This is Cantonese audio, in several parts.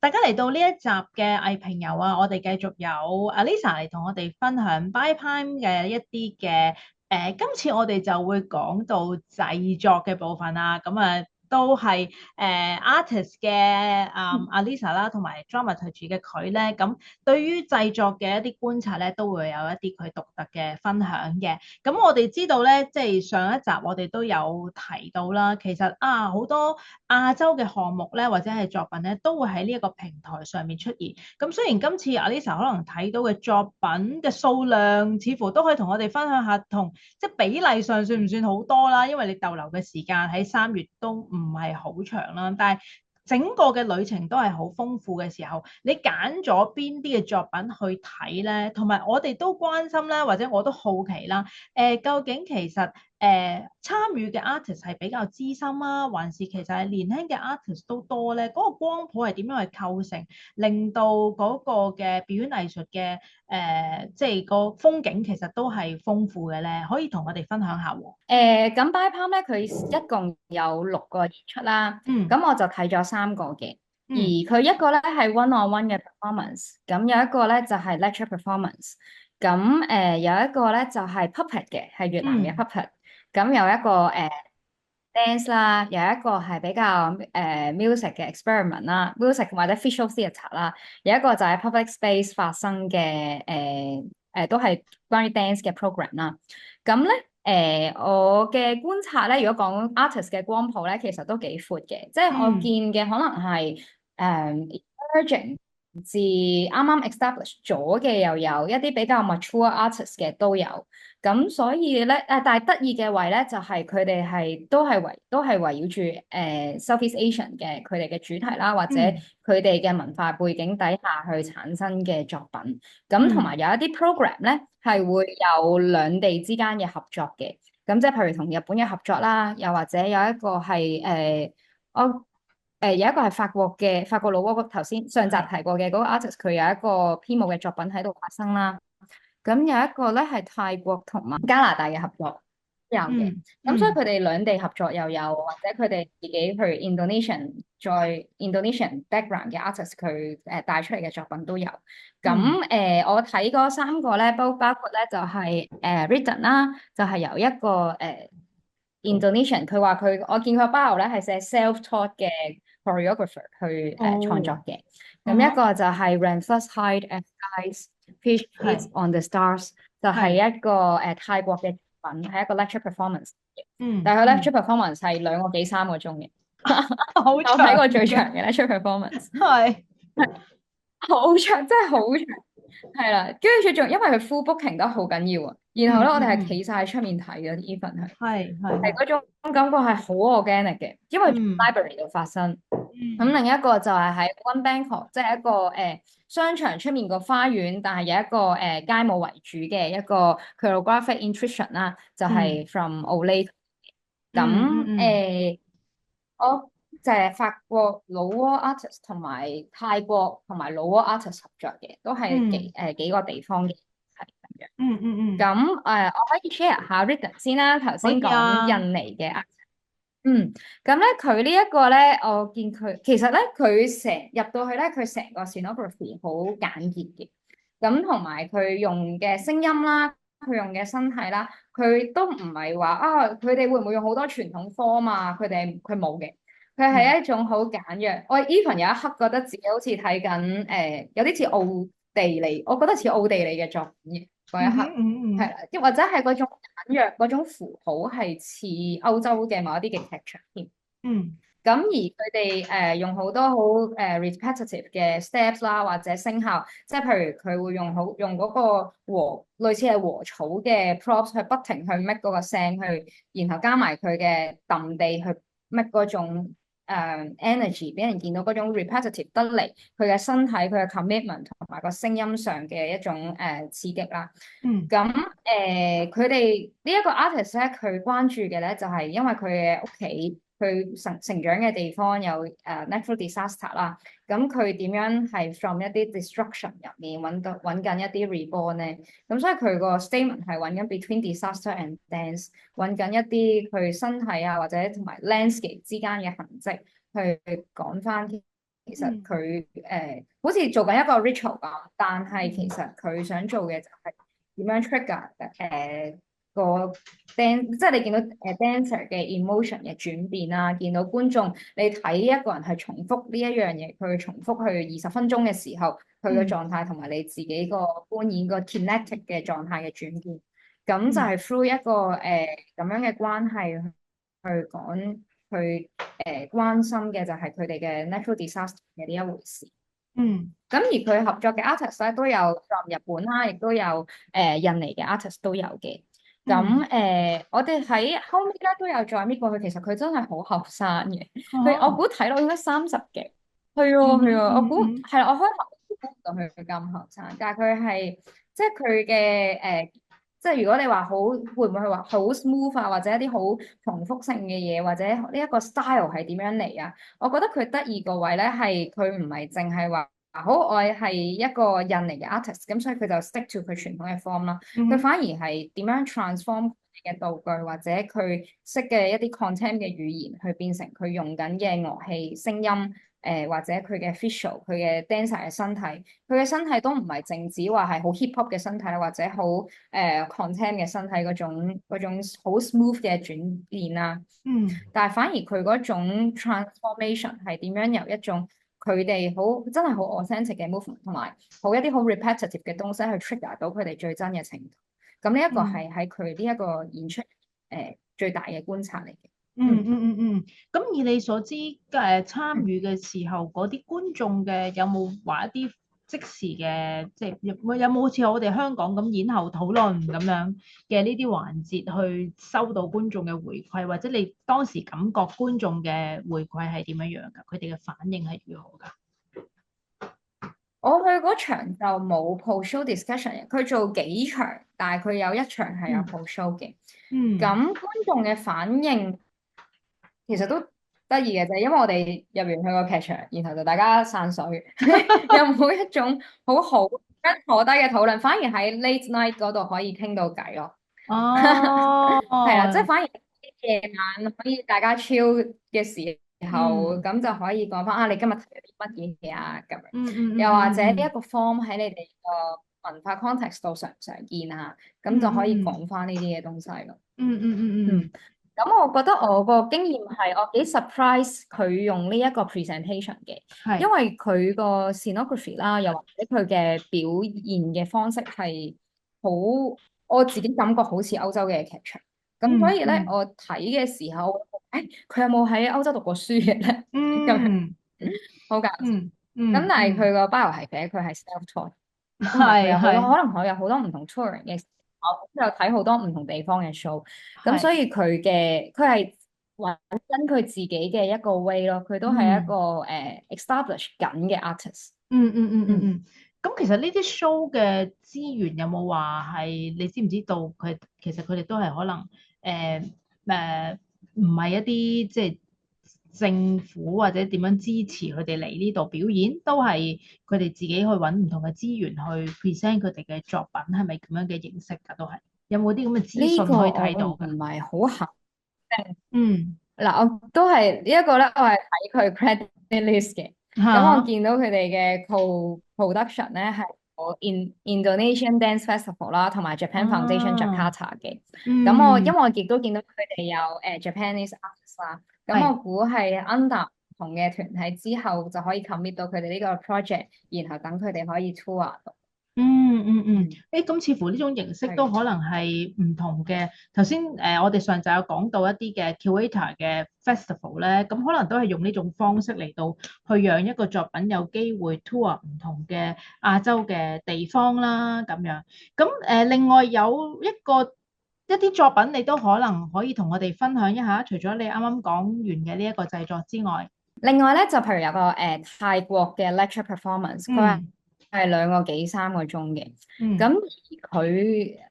大家嚟到呢一集嘅藝評遊啊，我哋繼續有 Alisa 嚟同我哋分享 BuyPrime 嘅一啲嘅今次我哋就會講到製作嘅部分啦。咁啊，都係artist 嘅Alisa 啦，同埋 dramaturgy 嘅佢咧，咁對於製作嘅一啲觀察咧，都會有一啲佢獨特嘅分享嘅。咁我哋知道咧，即係上一集我哋都有提到啦，其實好多亞洲嘅項目咧，或者係作品咧，都會喺呢一個平台上面出現。咁雖然今次 Alisa 可能睇到嘅作品嘅數量，似乎都可以同我哋分享下，同即係比例上算唔算好多啦？因為你逗留嘅時間喺3月都唔係好長啦，但係整個嘅旅程都係好豐富嘅時候，你揀咗邊啲嘅作品去睇咧？同埋我哋都關心啦，或者我都好奇啦，究竟其實參與嘅 artist 係比較資深啊，還是其實係年輕嘅 artist 都多咧？嗰個光譜係點樣去構成，令到嗰個嘅表演藝術嘅即係個風景其實都係豐富嘅咧？可以同我哋分享下喎。咁 BuyPalm 咧，佢一共有6個演出啦。嗯咁我就睇咗3個嘅，而嗯佢一個咧係 one-on-one 嘅 performance，咁有一個咧就係 lecture performance，咁有一個咧就係 puppet 嘅，係越南嘅 嗯 puppet，咁有一個dance 啦，有一個係比較music 嘅 experiment 啦，music 或者 visual theatre 啦，有一個就係 public space 發生嘅都係關於 dance 嘅 program 啦。咁咧我嘅觀察咧，如果講 artist 嘅光譜咧，其實都幾闊嘅，即係我見嗯嘅可能係emerging 至啱啱 establish 咗嘅，又有一啲比較 mature artist 嘅都有。咁所以咧，但係得意嘅位咧，就係佢哋係都係圍繞住Southeast Asian 嘅佢哋嘅主題啦，或者嗯佢哋嘅文化背景底下去產生嘅作品。咁同埋嗯有一啲 program 咧，係會有兩地之間嘅合作嘅。咁即係譬如同日本嘅合作啦，又或者有一個係我有一個係法國老撾，頭先上集係提過嘅嗰個 artist，佢有一個編舞嘅作品喺度發生啦。咁有一個咧係泰國同埋加拿大嘅合作都有嘅，咁所以嗯佢哋兩地合作又有，或者佢哋自己去 Indonesian 再 Indonesian background 嘅 artist 佢帶出嚟嘅作品都有。咁嗯我睇嗰3個咧，包括咧就係Written 啦，就係由一個Indonesian，佢話我見佢 bio 咧係寫 self-taught 嘅 choreographer 去創作哦嘅。咁一嗯哼個就係 Ramthus Hide and Skies Fish Feeds 係 on the Stars，就係係一個泰國嘅作品，係一個 lecture performance。但係佢 lecture 嗯 performance 係2個幾3個鐘嘅，好我睇過長最長嘅 lecture performance，係好長，真係好長。係啦，跟住仲因為佢 full booking 得好緊要啊，然後咧我哋係企晒喺出面睇嘅，even 係嗰種感覺係好 organic 嘅，因為 嗯 library 度發生。咁嗯另一個就係喺 One Bangkok，即係一個商場出面個花園，但係有一個街舞為主嘅一個 choreographic intrusion 啦，就係 嗯 from Olay。嗯嗯咁嗯我就係法國老撾 artist 同埋泰國同埋老撾 artist 合作嘅，都係嗯幾個地方嘅係咁樣。嗯嗯咁我可以 share 下 Rhythm 先啦。頭可先講以啊印尼嘅 artist，咁咧佢呢一個咧，我見佢其實咧佢入到去咧，佢成個 scenography 好簡潔嘅，咁同埋佢用嘅聲音啦，佢用嘅身體啦，佢都唔係話佢哋會唔會用好多傳統 form 啊？佢冇嘅，佢嗯係一種好簡約。我 even 有一刻覺得自己好似睇緊有啲似奧地利，我覺得似奧地利嘅作品嘅嗰一刻。嗯哼嗯嗯係啦，亦或者係嗰種簡約嗰種符號係似歐洲嘅某一啲嘅劇場添。嗯咁而佢哋用好多好repetitive 嘅 steps 啦，或者聲效，即係譬如佢會用嗰個類似係禾草嘅 props 去不停去 make 嗰個聲去，然後加埋佢嘅揼地去 make 嗰種energy，俾人見到嗰種 repetitive 得嚟，佢嘅身體佢嘅 commitment 同埋個聲音上嘅一種刺激啦。嗯咁佢哋呢一個 artist 咧，佢關注嘅咧就係因為佢嘅屋企，佢成長嘅地方有natural disaster 啦。咁佢點樣係 from 一啲 destruction 入面揾緊一啲 reborn 咧？咁所以佢個 statement 係揾緊 between disaster and dance，揾緊一啲佢身體啊或者同埋 landscape 之間嘅痕跡，去講翻其實嗯佢好似做緊一個 ritual 咁，但係其嗯實佢想做嘅就係點樣 trigger 個 dance，即係你見到dancer 嘅 emotion 嘅轉變啦，見到觀眾你睇一個人係重複呢一樣嘢，佢重複去20分鐘嘅時候，佢嘅嗯狀態同埋你自己個觀演個 kinetic 嘅狀態嘅轉變，咁就嗯係 through 一個咁樣嘅關係去講去關心嘅就係佢哋嘅 natural disaster 嘅呢一回事。嗯咁而佢合作嘅 artist 咧都有從日本啦，亦都有印尼嘅 artist 都有嘅。咁嗯，我哋喺後尾咧都有再搣過佢，其實佢真係好後生嘅。我哦，估睇落應該30幾。係啊嗯哼係啊，我估嗯嗯係啦。我開頭估唔到佢咁後生，但係佢係即係佢嘅即係如果你話好會唔會話好 smooth 啊，或者一啲好重複性嘅嘢，或者呢一個 style 係點樣嚟啊？我覺得佢得意個位咧係佢唔係淨係話。好，我係一個印尼嘅 artist，咁所以佢就 stick to 佢傳統嘅 form 啦。佢嗯反而係點樣 transform 佢嘅道具或者佢識嘅一啲 content 嘅語言，去變成佢用緊嘅樂器、聲音，或者佢嘅 visual、佢嘅 dancer 嘅身體，佢嘅身體都唔係淨止話係好 hip hop 嘅身體，或者好content 嘅身體嗰種好 smooth 嘅轉變啦。嗯但係反而佢嗰種 transformation 係點樣由一種佢哋好真係好 authentic 嘅 movement，同埋好一啲好 repetitive 嘅東西去 trigger 到佢哋最真嘅程度。咁呢一個嗯係喺佢呢一個演出最大嘅觀察嚟嘅。嗯嗯。嗯嗯，咁以你所知，參與嘅時候，嗰啲觀眾嘅有冇話一啲即時嘅，即係有冇好似我哋香港咁演後討論咁樣嘅呢啲環節去收到觀眾嘅回饋，或者你當時感覺觀眾嘅回饋係點樣樣㗎？佢哋嘅反應係如何㗎？我去嗰場就冇 post show discussion 嘅，佢做幾場，但係佢有一場係有 嗯 post show 嘅。嗯咁觀眾嘅反應其實都得意嘅啫，因為我哋入完去個劇場，然後就大家散水，又冇一種好一坐低嘅討論，反而喺 late night 嗰度可以傾到偈咯。哦，係啦，即係反而夜晚可以大家 chill 嘅時候，嗯咁就可以講翻啊，你今日睇咗啲乜嘢啊咁樣。嗯嗯嗯又或者呢一嗯個 form 喺你哋個文化 context 度常唔常見啊？咁就可以嗯講翻呢啲嘅東西咯。嗯嗯嗯嗯，嗯咁我覺得我個經驗係我幾 surprise 佢用呢一個 presentation 嘅，因係為佢個 scenography 啦，又或者佢嘅表現嘅方式係好，我自己感覺好似歐洲嘅劇場。咁所以咧，嗯嗯我睇嘅時候，誒，佢有冇喺歐洲讀過書嘅咧？咁樣嗯好搞笑。嗯咁但係佢嗯嗯，個 bio 係寫佢係 self-taught，同埋佢有好多係可能佢有好多唔同 touring 嘅，我都有睇好多唔同地方嘅 show，咁所係，以佢係揾緊佢自己嘅一個 way 咯，佢都係一個嗯establish 緊嘅 artist。嗯嗯嗯嗯嗯。嗯。咁其實呢啲 show 嘅資源有冇話係你知唔知道佢其實佢哋都係可能唔係一啲即係政府或者點樣支持佢哋嚟呢度表演，都係佢哋自己去揾唔同嘅資源去 present 佢哋嘅作品，係咪咁樣嘅形式㗎？都係有冇啲咁嘅資呢個訊可以我唔睇到㗎？係好肯定。嗯，嗱，我都係呢一個咧，我係睇佢 credit list 嘅。咁我嚇，見到佢哋嘅 co-production 咧係有 Indonesian Dance Festival 啦，同埋 Japan Foundation 啊，Jakarta 嘅。咁因嗯，為我亦都見到佢哋有Japanese artists 啦。咁我係。估係 under 唔同嘅團體之後就可以 commit 到佢哋呢個 project，然後等佢哋可以 tour 到。嗯嗯嗯，嗯，誒咁似乎呢種形式都係。可能係唔同嘅。頭先我哋上集有講到一啲嘅 curator 嘅 festival 咧，咁可能都係用呢種方式嚟到去讓一個作品有機會 tour 唔同嘅亞洲嘅地方啦，咁樣。咁另外有一啲作品，你都可能可以同我哋分享一下，除咗你啱啱講完嘅呢一個製作之外，另外咧，就譬如有個泰國嘅 lecture performance，佢嗯係2個幾3個鐘嘅。咁嗯而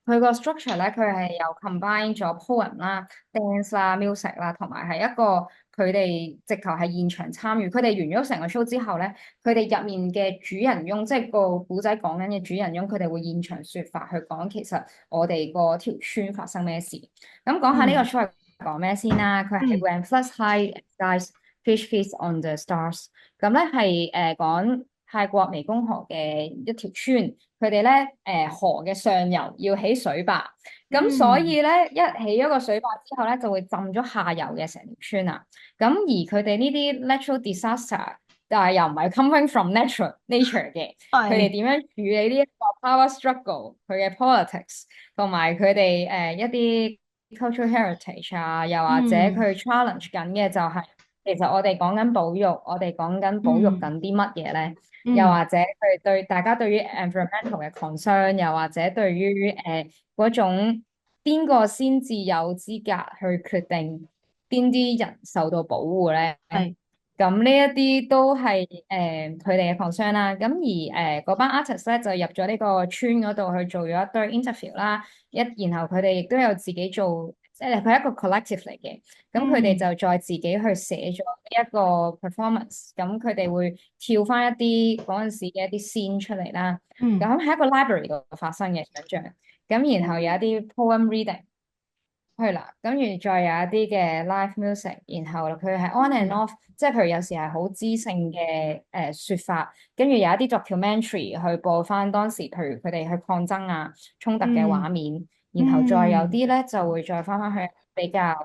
佢個 structure 咧，佢係有 combine 咗 poem 啦、dance 啦、music 啦，同埋係一個佢哋直頭係現場參與。佢哋完咗成個 show 之後咧，佢哋入面嘅主人翁，即係個古仔講緊嘅主人翁，佢哋會現場説法去講其實我哋嗰條村發生咩事。咁講下呢個 show 係講咩先啦？佢係 嗯 When Floods High Skies。Fish Feast on the Stars。咁咧係講泰國湄公河嘅一條村，佢哋咧河嘅上游要起水壩，咁所嗯以咧一起咗個水壩之後咧就會浸咗下游嘅成條村啊。咁而佢哋呢啲 natural disaster，但係又唔係 coming from nature 嘅，佢哋係點樣處理呢一個 power struggle，佢嘅 politics，同埋佢哋一啲 cultural heritage 啊，又或者嗯佢 challenge 緊嘅就係、其實我哋講緊保育，我哋講緊保育嗯緊啲乜嘢咧？又嗯或者佢哋對大家對於 environmental 嘅 concern，又或者對於嗰種邊個先至有資格去決定邊啲人受到保護咧？係咁呢一啲都係佢哋嘅 concern 啦。咁而嗰班 artist 咧就入咗呢個村嗰度去做咗一堆 interview 啦。然後佢哋亦都有自己做，即係佢係一個 collective 嚟嘅。咁佢哋嗯就再自己去寫咗一個 performance。咁佢哋會跳翻一啲嗰陣時嘅一啲 scene 出嚟啦。咁嗯喺一個 library 度發生嘅想像。咁然後有一啲 poem reading。係啦，跟住再有一啲嘅 live music，然後佢係 on and 嗯 off，即係譬如有時係好知性嘅説法，跟住有一啲 documentary 去播翻當時，譬如佢哋去抗爭啊、衝突嘅畫嗯面，然後再有嗯啲咧就會再翻返去比較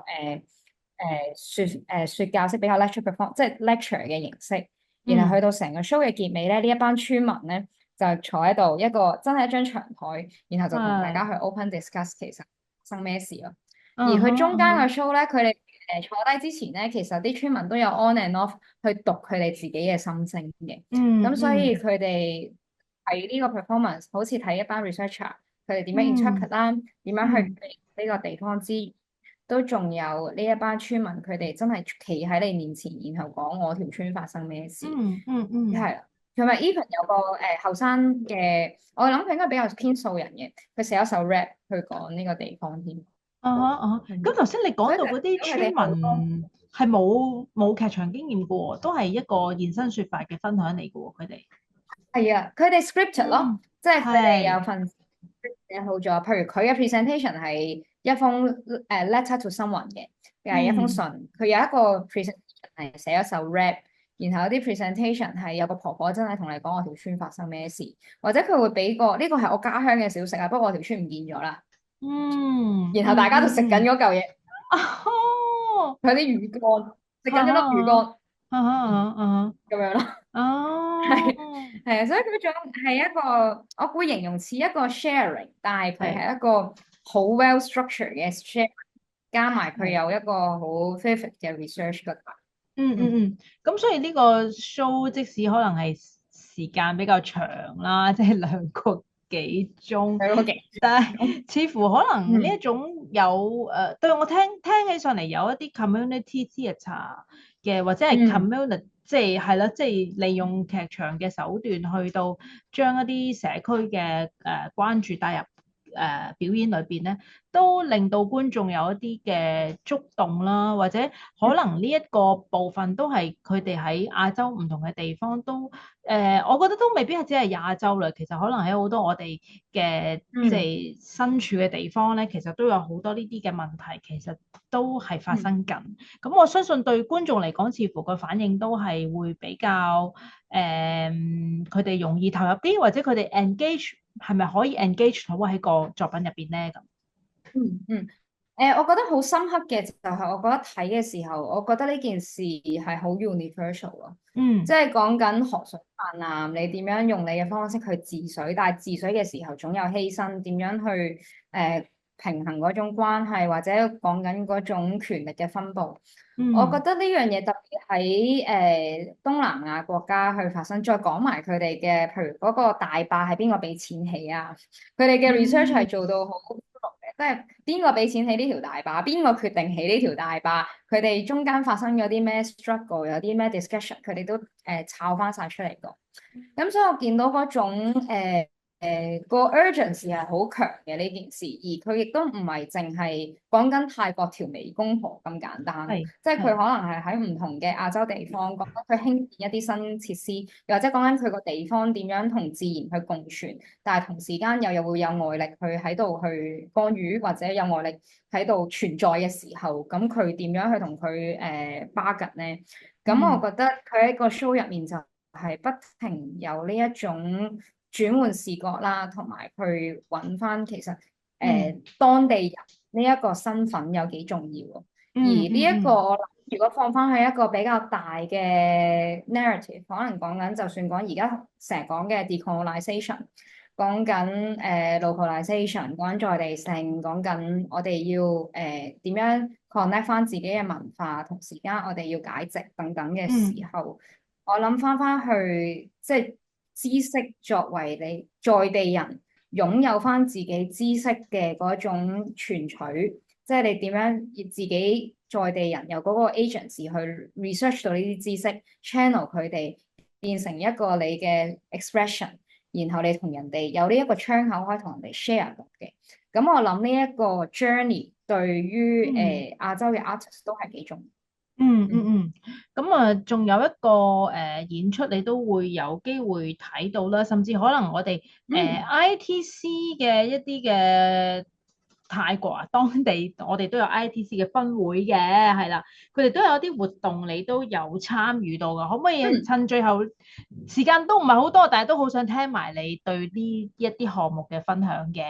説教式比較 lecture perform，即係 lecture 嘅形式，然後嗯去到成個 show 嘅結尾咧，呢一班村民咧就坐喺度一個真係一張長台，然後就同大家係去 open discuss 其實發生咩事咯。而嗯哼佢中間嘅 嗯哼 show 咧，佢哋坐低之前咧，其實啲村民都有 on and off 去讀佢哋自己嘅心聲嘅。咁所以嗯嗯佢哋睇呢個 performance，好似睇一班 researcher，佢哋點樣 interpret 嗯啦，點樣去嗯呢個地方之餘，都仲有呢一班村民，佢哋真係企喺你面前，然後講我條村發生咩事。嗯嗯嗯係啦，同埋 even 有個後生嘅，我諗佢應該比較偏素人嘅，佢寫一首 rap 去講呢個地方添。啊哈啊哈，咁頭先你講所以到嗰啲村佢哋好多民係冇劇場經驗嘅喎，都係一個現身說法嘅分享嚟嘅喎，佢哋。係啊，佢哋 scripted 咯，嗯，即係佢哋有係，份寫好咗。譬如佢嘅 presentation 係一封letter to someone 嘅，係一封信。嗯佢有一個 presentation 係寫一首 rap，然後有啲 presentation 係有個婆婆真係同你講我條村發生咩事，或者佢會俾個呢個係我家鄉嘅小食啊，不過我條村唔見咗啦。然後嗯嗯大家就食緊嗯嗯，嗰嚿嘢，哦，佢啲魚乾，食緊啊嗰粒魚哈乾，啊哈啊哈啊咁樣咯。哈，係哦，係啊，所以嗰種係一個，我會形容似一個 sharing，但係佢係係一個好 well structured 嘅 sharing，加埋佢係。有一個好 vivid 嘅 research 嗰度。嗯，咁所以呢個 show 即使可能係時間比較長啦，即係2個幾鐘，佢嗰幾但係似乎可能呢一嗯種有對我聽起上嚟有一啲 community theatre 嘅，或者係 嗯 community 即係啦，即係利用劇場嘅手段去到將一啲社區嘅關注帶入表演裏邊咧，都令到觀眾有一啲嘅觸動啦，或者可能呢一個部分都係佢哋喺亞洲唔同嘅地方都我覺得都未必係只係亞洲啦，其實可能喺好多我哋嘅即嗯係身處嘅地方咧，其實都有好多呢啲嘅問題，其實都係發嗯生緊。咁我相信對觀眾嚟講，似乎個反應都係會比較佢哋容易投入啲，或者佢哋 engage 係咪可以 engage 到喺個作品入邊咧？咁嗯，我覺得好深刻嘅就係我覺得睇嘅時候，我覺得呢件事係好 universal 咯，即嗯係講緊河水泛濫，你點樣用你嘅方式去治水，但係治水嘅時候總有犧牲，點樣去平衡嗰種關係，或者講緊嗰種權力嘅分佈。我覺嗯得呢樣嘢特別喺東南亞國家去發生，再講埋佢哋嘅，譬如嗰個大壩係邊個俾錢起啊？佢哋嘅 research 係嗯做到好嘅，即係邊個俾錢起呢條大壩，邊個決定起呢條大壩，佢哋中間發生咗啲咩 struggle，有啲咩 discussion，佢哋都抄翻晒出嚟個。咁所以我見到嗰種個 urgency 係好強嘅呢件事，而佢亦都唔係淨係講緊泰國條湄公河咁簡單，係即係佢可係能係喺唔同嘅亞洲地方講緊佢興建一啲新設施，又或者講緊佢個地方點樣同自然去共存，但係同時間又會有外力去喺度去干預，或者有外力喺度存在嘅時候，咁佢點樣去同佢bargain咧？咁嗯我覺得佢喺個 show 入面就係不停有呢一種轉換視角啦，同埋去揾翻其實嗯當地人呢一個身份有幾重要喎。而嗯呢一個嗯我諗，如果放翻喺一個比較大嘅 narrative，可能講緊就算講而家成日講嘅 decolonization，講緊localization，講緊在地性，講緊我哋要點樣 connect 翻自己嘅文化，同時間我哋要解殖等等嘅時嗯候。我諗翻去，即係知識作為你在地人擁有翻自己知識嘅嗰種存取，即係你點樣自己在地人由嗰個 agency 去 research 到呢啲知識，channel 佢哋變成一個你嘅 expression，然後你同人哋有呢一個窗口可以同人哋 share 到嘅。咁我諗呢一個 journey 對於嗯亞洲嘅 artist 都係幾重要。嗯嗯嗯，咁啊，仲有一個演出，你都會有機會睇到啦，甚至可能我哋嗯 ITC 嘅一啲嘅泰國啊，當地我哋都有 ITC 嘅分會嘅，係啦，佢哋都有啲活動，你都有參與到噶，可唔可以嗯。趁最後時間都唔係好多，但係都好想聽埋你對呢一啲項目嘅分享嘅。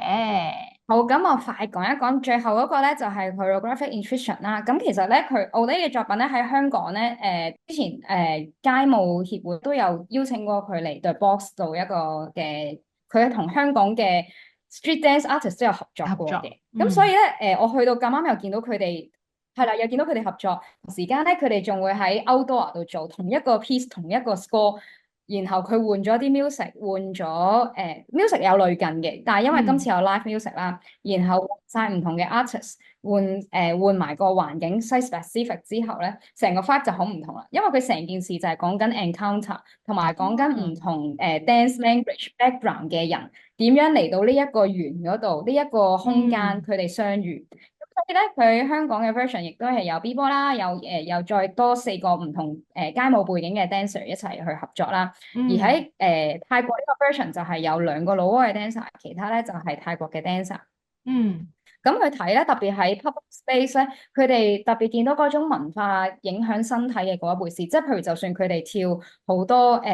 好，咁我快講一講最後嗰個咧，就係 choreographic intuition 啦。咁其實咧，佢奧呢嘅作品咧喺香港咧，之前街舞協會都有邀請過佢嚟對 box 做一個嘅，佢同香港嘅 street dance artist 都有合作合作，過嘅。咁所以嗯咧，我去到咁啱又見到佢哋係啦，又見到佢哋合作，同時間咧佢哋仲會喺 outdoor 度做同一個 piece 同一個 score。然後佢換咗啲 music，換咗music 有類近嘅，但係因為今嗯次有 live music 啦，然後換曬唔同嘅 artist，換埋個環境 site specific 之後咧，成個 vibe 就好唔同啦。因為佢成件事就係講緊 encounter，同埋講緊唔同dance language background 嘅人點樣嚟到呢一個園嗰度，呢一個空間嗯佢哋相遇。所以咧，佢香港嘅 version 亦都係有 B 波啦，有再多4個唔同街舞背景嘅 dancer 一齊去合作啦。而嗯喺泰國呢個 version 就係有2個老撾嘅 dancer，其他咧就係泰國嘅 dancer。嗯咁佢睇咧，特別喺 public space 咧，佢哋特別見到嗰種文化影響身體嘅嗰一回事。即係譬如，就算佢哋跳好多街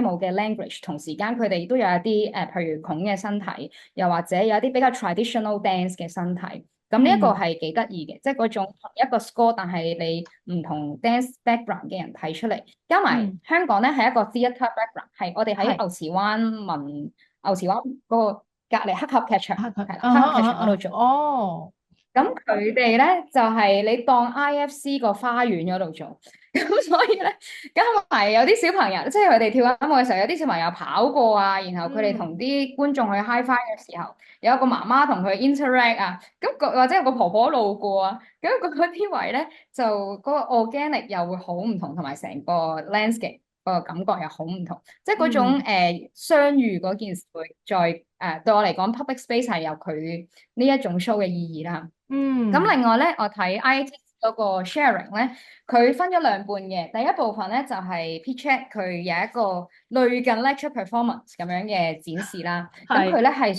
舞嘅 language，同時間佢哋都有一啲譬如孔嘅身體，又或者有一啲比較 traditional dance 嘅身體。咁呢一個嗯係幾得意嘅，即係嗰種同一個 score，但係你唔同 dance background 嘅人睇出嚟，加埋嗯，香港咧係一個 theatre background，係我哋喺係。牛池灣牛池灣嗰個隔離黑盒劇場，黑佢，係啦，啊哈黑盒劇啊哈啊，場嗰度做。哦，咁佢哋咧就係你當 IFC 個花園嗰度做，咁所以咧加埋有啲小朋友，即係佢哋跳緊舞嘅時候，有啲小朋友跑過啊，然後佢哋同嗯啲觀眾去 high five 嘅時候，有一個媽媽同佢 interact 啊，或者有個婆婆路過啊，咁嗰啲位咧就嗰個 organic 又會好唔同，同埋成個 landscape 個感覺又好唔同，即係嗰種嗯相遇嗰件事會再對我嚟講 public space 係有佢呢一種 show 嘅意義啦。咁嗯，另外咧，我睇 IT 嗰個 sharing 咧，佢分咗兩半嘅。第一部分咧就係 P-Chat 佢有一個類近 lecture performance 咁樣嘅展示啦。咁佢係咧係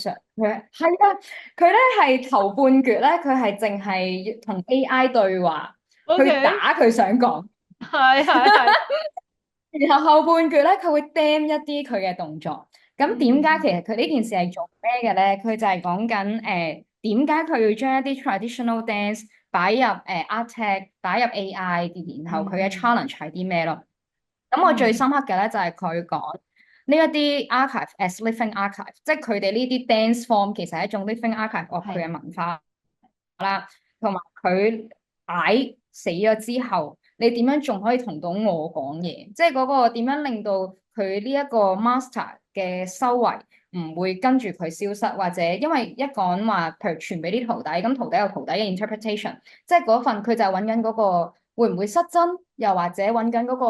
佢咧係頭半橛咧，佢係淨係同 AI 對話，去，OK，打佢想講。係係係，然後後半橛咧，佢會 dam 一啲佢嘅動作。咁點解嗯其實佢呢件事係做咩嘅咧？佢就係講緊點解佢要將一啲 traditional dance 擺入art tech 擺入 AI，然後佢嘅 嗯 challenge 係啲咩咯？咁我最嗯深刻嘅咧就係佢講呢一啲 archive as living archive，即係佢哋呢啲 dance form 其實係一種 living archive of 佢係，嘅文化啦，同埋佢擺死咗之後，你點樣仲可以同到我講嘢？即係嗰個點樣令到佢呢一個 master 嘅修為唔會跟住佢消失，或者因為一講話，譬如傳俾啲徒弟，咁徒弟有徒弟嘅 interpretation，即係嗰份佢就係揾緊嗰個會唔會失真，又或者揾緊嗰個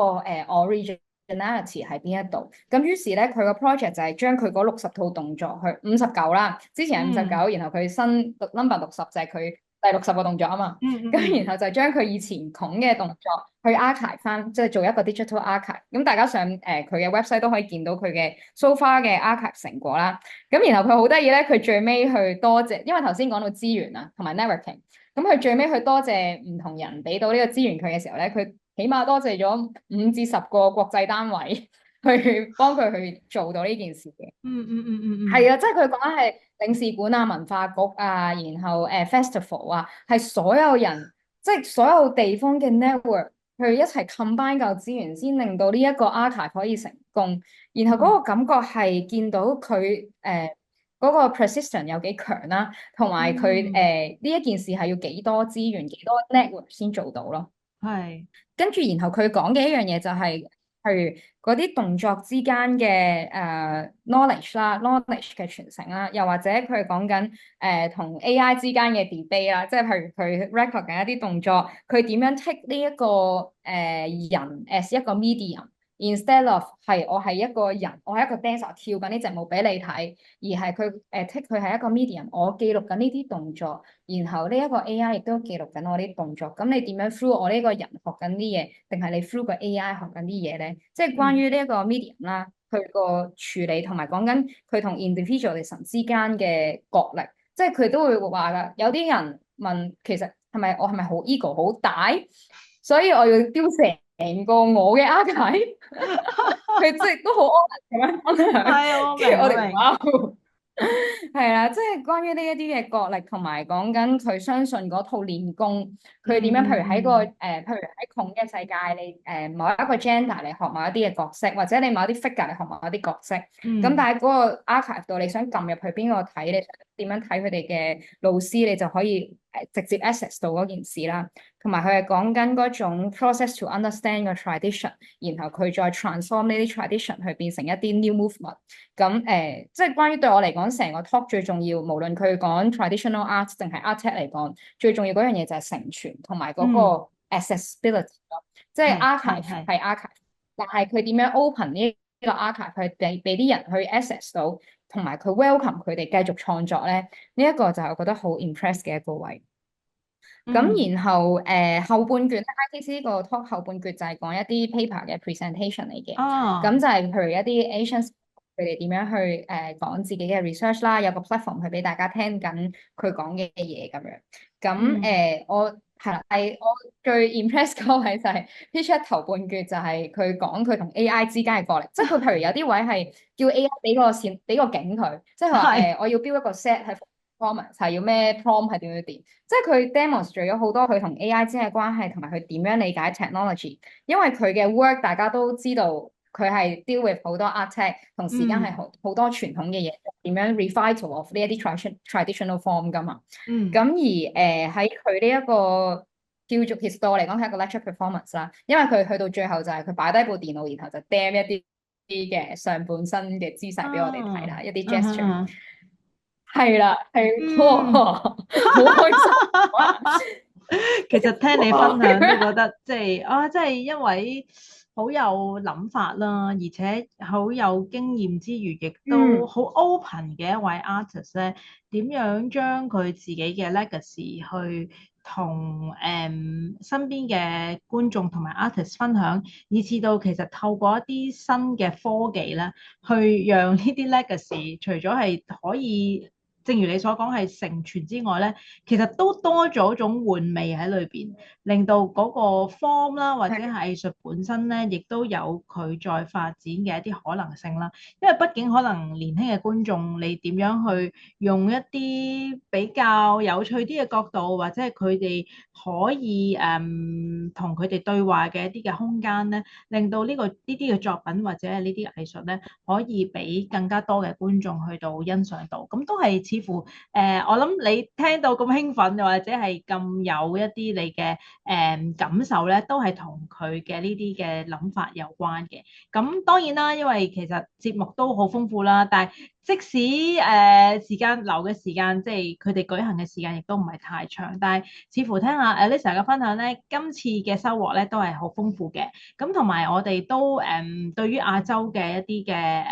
origin。originality 喺邊一度。咁於是咧，佢個 project 就係將佢嗰60套動作去59啦，之前係59，然後佢新 number 60就係佢第60個動作啊嘛。咁然後就將佢以前孔嘅動作去 archive 翻，即係做一個 digital archive。咁大家上佢嘅 website 都可以見到佢嘅 so far 嘅 archive 成果啦。咁然後佢好得意咧，佢最尾去多謝，因為頭先講到資源啊同埋 networking。咁佢最尾去多謝唔同人俾到呢個資源佢嘅時候咧，佢起碼多謝咗5至10個國際單位去幫佢去做到呢件事嘅。係啊，即係佢講緊係領事館啊、文化局啊，然後festival 啊，係所有人，即係所有地方嘅 network 去一齊 combine 嚿資源，先令到呢一個 archive 可以成功。然後嗰個感覺係見到佢嗰個 persistence 有幾強啦，同埋佢呢一件事係要幾多資源、幾多 network 先做到咯。係。跟住然後佢講嘅一樣嘢就係，譬如嗰啲動作之間嘅knowledge 啦，knowledge 嘅傳承啦，又或者佢講緊同 AI 之間嘅 debate 啦，即係譬如佢 record 緊一啲動作，佢點樣 take 呢一個人 as 一個 medium。Instead of 係我係一個人，我係一個 dancer 跳緊呢隻舞俾你睇，而係佢take 佢係一個 medium，我記錄緊呢啲動作，然後呢一個 AI 亦都記錄緊我啲動作。咁你點樣 through 我呢個人學緊啲嘢，定係你 through 個 AI 學緊啲嘢咧？即係關於呢一個 medium 啦，佢個處理同埋講緊佢同 individualism 之間嘅角力，即係佢都會話㗎。有啲人問其實我係咪好 ego 好大，所以我要丟成個我嘅 archive。佢即係都好 honest 咁樣分享，係啊，跟住我哋明。哇，係啦，即係關於呢一啲嘅角力，同埋講緊佢相信嗰套練功，佢點樣？譬如喺個譬如喺孔嘅世界，你某一個 gender 嚟學某一啲嘅角色，或者你某一啲 figure 嚟學某一啲角色，咁但係嗰個 archive 度，你想撳入去邊個睇，你想點樣睇佢哋嘅老師，你就可以直接 access 到嗰件事啦。同埋佢係講緊嗰種 process to understand 個 tradition，然後佢再 transform 呢啲 tradition 去變成一啲 new movement。咁即係關於對我嚟講，成個 talk 最重要，無論佢講 traditional art 定係 art tech 嚟講，最重要嗰樣嘢就係承傳同埋嗰個 accessibility 咯。即係 archive 係 archive，但係佢點樣 open 呢個 archive 去俾啲人去 access 到，同埋佢 welcome 佢哋繼續創作咧？呢一個就係我覺得好 impress 嘅一個位。咁然後後半段咧，ITC 呢個 talk 後半段就係講一啲 paper 嘅 presentation 嚟嘅。咁就係譬如一啲 Asian 佢哋點樣去講自己嘅 research 啦，有個 platform 去俾大家聽緊佢講嘅嘢咁樣。咁我係啦，係我最 impress 嗰個位就係 pitch 頭半段就係佢講佢同 AI 之間嘅角力，即係佢譬如有啲位係叫 AI 俾個景佢，即係話我要 build 一個 set 係。performance 係要咩 prompt 係點樣點，即係佢 demonstrate 咗好多佢同 AI 之間嘅關係，同埋佢點樣理解 technology。因為佢嘅 work 大家都知道，佢係 deal with 好多 art tech，同時間係好多傳統嘅嘢，點樣 revival of 呢一啲 traditional form 噶嘛。咁而喺佢呢一個叫做 his 對我嚟講係一個 lecture performance 啦，因為佢去到最後就係佢擺低部電腦，然後就 demo 一啲嘅上半身嘅姿勢俾我哋睇啦，一啲 gesture。係啦，好開心。其實聽你分享都覺得即係一位好有諗法啦，而且好有經驗之餘，亦都好 open 嘅一位 artist 咧。點樣將佢自己嘅 legacy 去同身邊嘅觀眾同埋 artist 分享，以至到其實透過一啲新嘅科技咧，去讓呢啲 legacy 除咗係可以，正如你所講係承傳之外咧，其實都多咗種玩味喺裏邊，令到嗰個 form 啦，或者係藝術本身咧，亦都有佢再發展嘅一啲可能性啦。因為畢竟可能年輕嘅觀眾，你點樣去用一啲比較有趣啲嘅角度，或者係佢哋可以同佢哋對話嘅一啲嘅空間咧，令到呢啲嘅作品或者係呢啲藝術咧，可以俾更加多嘅觀眾去到欣賞到。咁都係似乎我諗你聽到咁興奮，又或者係咁有一啲你嘅感受咧，都係同佢嘅呢啲嘅諗法有關嘅。咁當然啦，因為其實節目都好豐富啦，但係即使時間留嘅時間，即係佢哋舉行嘅時間，亦都唔係太長，但係似乎聽下 Alyssa 嘅分享咧，今次嘅收穫咧都係好豐富嘅。咁同埋我哋都對於亞洲嘅一啲嘅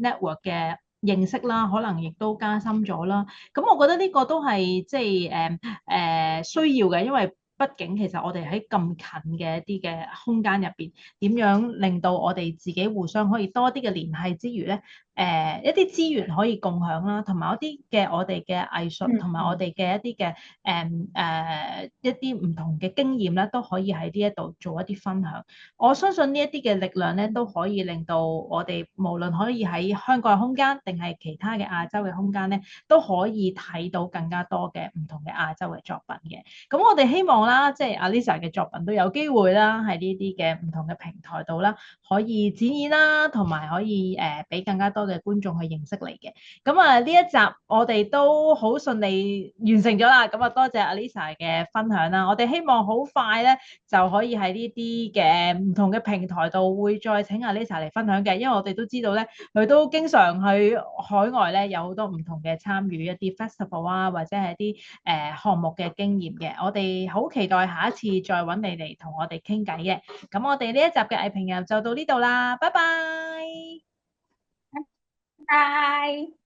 network 嘅認識啦，可能亦都加深咗啦。咁我覺得呢個都係即係需要嘅，因為畢竟其實我哋喺咁近嘅一啲嘅空間入邊，點樣令到我哋自己互相可以多啲嘅聯繫之餘咧，一啲資源可以共享啦，同埋一啲嘅我哋嘅藝術，同埋我嗯哋嘅一啲嘅一啲唔同嘅經驗咧，都可以喺呢一度做一啲分享。我相信呢一啲嘅力量咧，都可以令到我哋無論可以喺香港嘅空間，定係其他嘅亞洲嘅空間咧，都可以睇到更加多嘅唔同嘅亞洲嘅作品嘅。咁我哋希望啦，即係 Alyssa 嘅作品都有機會啦，喺呢啲嘅唔同嘅平台度啦，可以展演啦，同埋可以俾更加多嘅觀眾去認識你嘅。咁啊，呢一集我哋都好順利完成咗啦。咁啊，多謝 Alyssa 嘅分享啦。我哋希望好快咧就可以喺呢啲嘅唔同嘅平台度會再請 Alyssa 嚟分享嘅，因為我哋都知道咧，佢都經常去海外咧有好多唔同嘅參與一啲 festival 啊，或者係一啲項目嘅經驗嘅。我哋好期待下一次再揾你嚟同我哋傾偈嘅。咁我哋呢一集嘅藝評人就到呢度啦，拜拜。拜拜。